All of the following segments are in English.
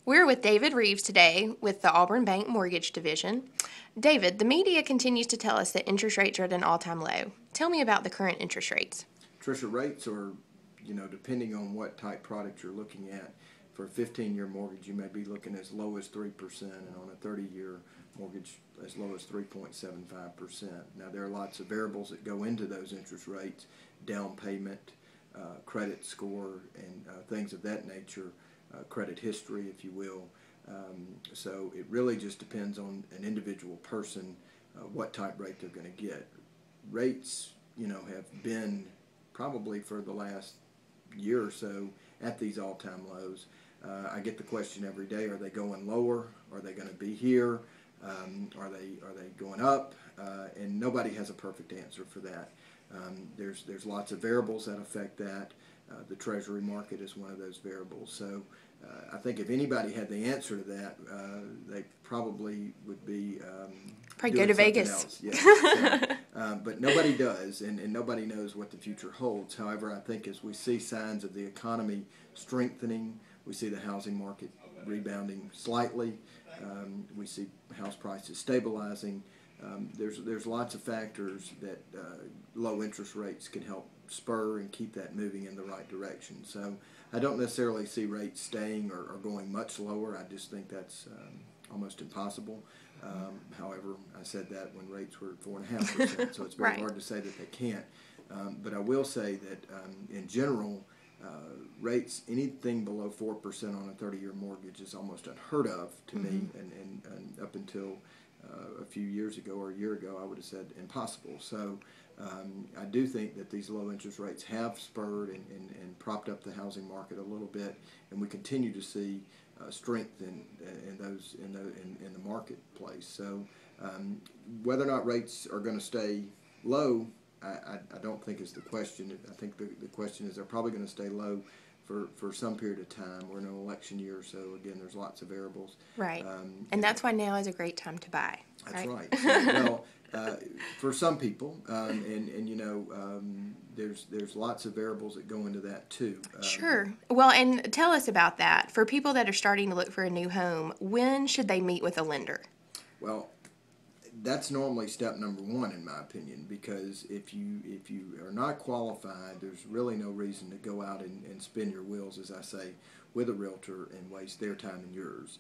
We're with David Reaves today with the Auburn Bank Mortgage Division. David, the media continues to tell us that interest rates are at an all-time low. Tell me about the current interest rates. Trisha, rates are, depending on what type product you're looking at, for a 15-year mortgage, you may be looking as low as 3%, and on a 30-year mortgage, as low as 3.75%. Now, there are lots of variables that go into those interest rates: down payment, credit score, and things of that nature, credit history, if you will. So it really just depends on an individual person what type rate they're going to get. Rates, have been probably for the last year or so at these all-time lows. I get the question every day: are they going lower? Are they going to be here? Are they going up? And nobody has a perfect answer for that. There's lots of variables that affect that. The Treasury market is one of those variables. So I think if anybody had the answer to that, they probably would be Probably go to Vegas. Else. Yeah, but nobody does, and nobody knows what the future holds. However, I think as we see signs of the economy strengthening, we see the housing market rebounding slightly, we see house prices stabilizing. There's lots of factors that low interest rates can help spur and keep that moving in the right direction. So I don't necessarily see rates staying or going much lower. I just think that's almost impossible. However, I said that when rates were 4.5%, so it's very hard to say that they can't. But I will say that in general, rates anything below 4% on a 30-year mortgage is almost unheard of to me, and up until a few years ago or a year ago, I would have said impossible. So I do think that these low interest rates have spurred and propped up the housing market a little bit, and we continue to see strength in the marketplace. So whether or not rates are going to stay low, I don't think is the question. I think the question is they're probably going to stay low for some period of time. We're in an election year, so again, there's lots of variables. Right. And that's why now is a great time to buy. That's right. So, well, for some people, there's lots of variables that go into that too. Sure. Well, and tell us about that. For people that are starting to look for a new home, when should they meet with a lender? Well, that's normally step number one, in my opinion, because if you are not qualified, there's really no reason to go out and spin your wheels, as I say, with a realtor and waste their time and yours.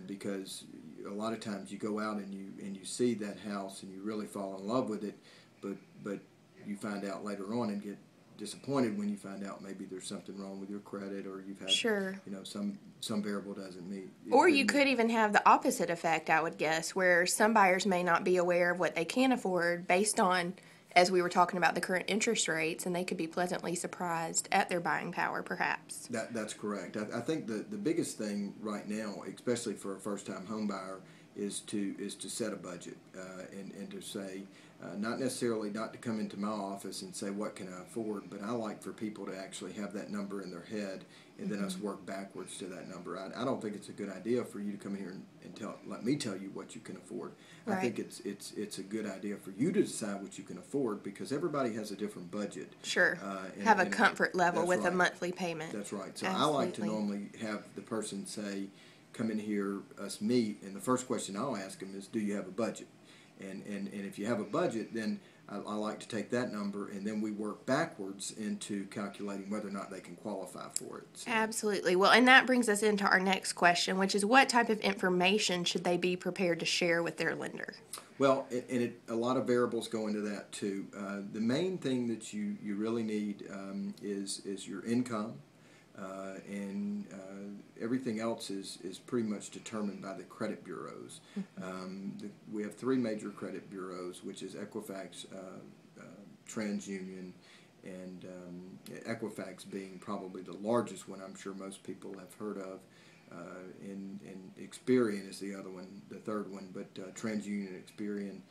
Because a lot of times you go out and you see that house and you really fall in love with it, but you find out later on and get disappointed when you find out maybe there's something wrong with your credit, or you've had some variable doesn't meet. Or you could even have the opposite effect, I would guess, where some buyers may not be aware of what they can afford based on, as we were talking about, the current interest rates, and they could be pleasantly surprised at their buying power, perhaps. That's correct. I think the biggest thing right now, especially for a first-time home buyer, is to set a budget and to say, not necessarily not to come into my office and say what can I afford, but I like for people to actually have that number in their head and then us work backwards to that number. I don't think it's a good idea for you to come here and let me tell you what you can afford. Right. I think it's a good idea for you to decide what you can afford, because everybody has a different budget. Sure. Have a comfort level with a monthly payment. That's right. So Absolutely. I like to normally have the person say, come in here, us meet, and the first question I'll ask them is, do you have a budget? And if you have a budget, then I like to take that number, and then we work backwards into calculating whether or not they can qualify for it. So. Absolutely. Well, and that brings us into our next question, which is what type of information should they be prepared to share with their lender? Well, a lot of variables go into that too. The main thing that you really need is your income. And everything else is pretty much determined by the credit bureaus. We have three major credit bureaus, which is Equifax, TransUnion, and Equifax being probably the largest one. I'm sure most people have heard of. And Experian is the other one, the third one. But TransUnion and Experian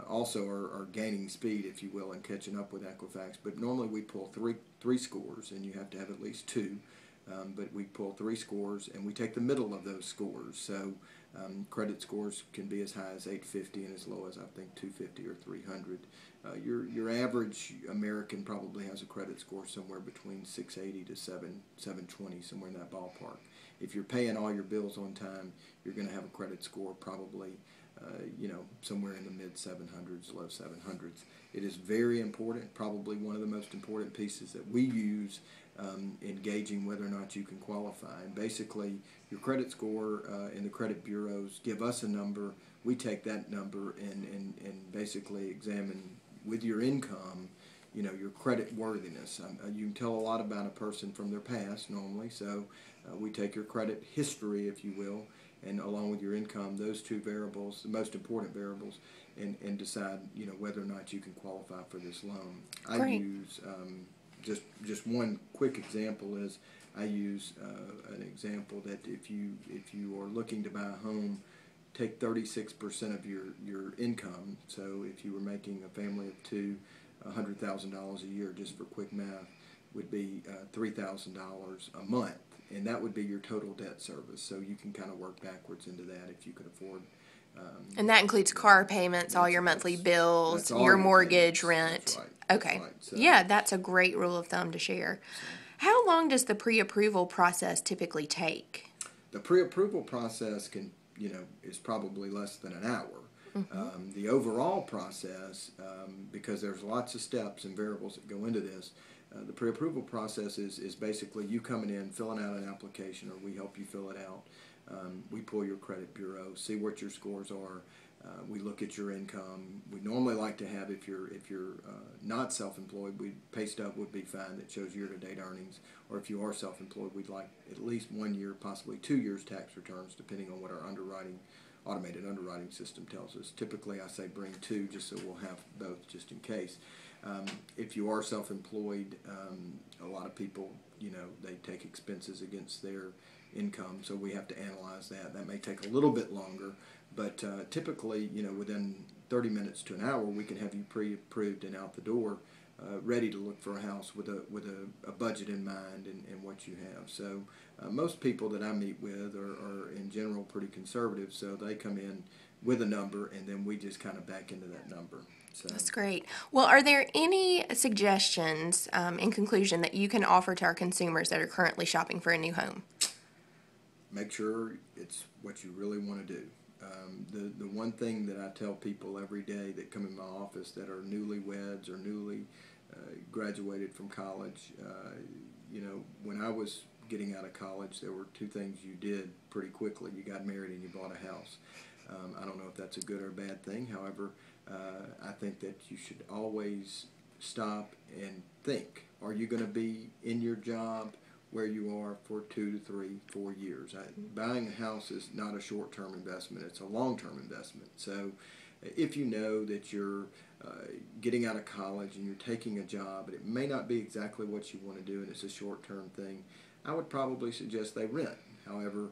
also are gaining speed, if you will, and catching up with Equifax. But normally we pull three scores, and you have to have at least two. But we pull three scores, and we take the middle of those scores. So credit scores can be as high as 850 and as low as, I think, 250 or 300. Your average American probably has a credit score somewhere between 680 to 720, somewhere in that ballpark. if you're paying all your bills on time, you're going to have a credit score probably, somewhere in the mid 700s, low 700s. It is very important, probably one of the most important pieces that we use in gauging whether or not you can qualify. And basically, your credit score and the credit bureaus give us a number. We take that number and basically examine with your income, your credit worthiness. You can tell a lot about a person from their past normally, so we take your credit history, if you will, and along with your income, those two variables, the most important variables, and decide, whether or not you can qualify for this loan. Great. I use just one quick example is I use an example that if you are looking to buy a home, take 36% of your income. So if you were making a family of two, $100,000 a year, just for quick math, would be $3,000 a month, and that would be your total debt service. So you can kind of work backwards into that if you could afford. And that includes car payments, all your monthly bills, your mortgage, rent. That's right. Okay. That's right. So, yeah, that's a great rule of thumb to share. How long does the pre-approval process typically take? The pre-approval process is probably less than an hour. Mm-hmm. The overall process, because there's lots of steps and variables that go into this, the pre-approval process is basically you coming in, filling out an application, or we help you fill it out. We pull your credit bureau, see what your scores are. We look at your income. We normally like to have, if you're not self-employed, pay stub would be fine that shows year-to-date earnings. Or if you are self-employed, we'd like at least 1 year, possibly 2 years tax returns, depending on what our automated underwriting system tells us. Typically, I say bring 2, just so we'll have both, just in case. If you are self-employed, a lot of people, they take expenses against their income, so we have to analyze that. That may take a little bit longer, but typically, within 30 minutes to an hour, we can have you pre-approved and out the door, ready to look for a house with a budget in mind and what you have. So most people that I meet with are in general pretty conservative, so they come in with a number, and then we just kind of back into that number. So. That's great. Well, are there any suggestions, in conclusion, that you can offer to our consumers that are currently shopping for a new home? Make sure it's what you really want to do. The one thing that I tell people every day that come in my office that are newlyweds or newly graduated from college, when I was getting out of college, there were 2 things you did pretty quickly. You got married and you bought a house. I don't know if that's a good or bad thing. However, I think that you should always stop and think. Are you going to be in your job where you are for 2 to 3, 4 years? Buying a house is not a short-term investment. It's a long-term investment. So if you know that you're getting out of college and you're taking a job, and it may not be exactly what you want to do and it's a short-term thing, I would probably suggest they rent. However,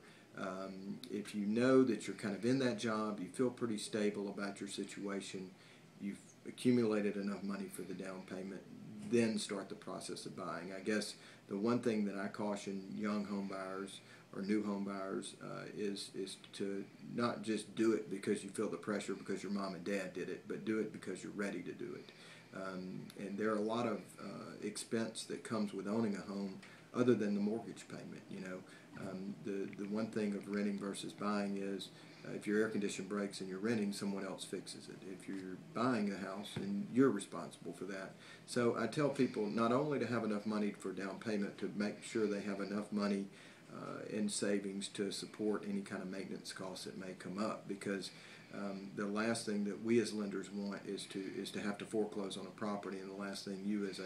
if you know that you're kind of in that job, you feel pretty stable about your situation, you've accumulated enough money for the down payment, then start the process of buying. I guess the one thing that I caution young home buyers or new home buyers is to not just do it because you feel the pressure because your mom and dad did it, but do it because you're ready to do it. And there are a lot of expense that comes with owning a home other than the mortgage payment. The one thing of renting versus buying is if your air conditioner breaks and you're renting, someone else fixes it. If you're buying a house, and you're responsible for that. So I tell people not only to have enough money for down payment, to make sure they have enough money in savings to support any kind of maintenance costs that may come up, because the last thing that we as lenders want is to have to foreclose on a property, and the last thing you as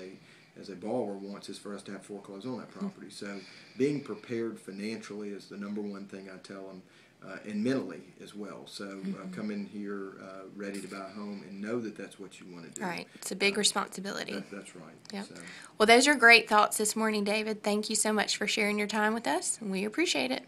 a borrower wants is for us to have foreclose on that property. So being prepared financially is the number one thing I tell them, and mentally as well. So come in here ready to buy a home and know that that's what you want to do. Right. It's a big responsibility. That's right. Yep. So. Well, those are great thoughts this morning, David. Thank you so much for sharing your time with us, and we appreciate it.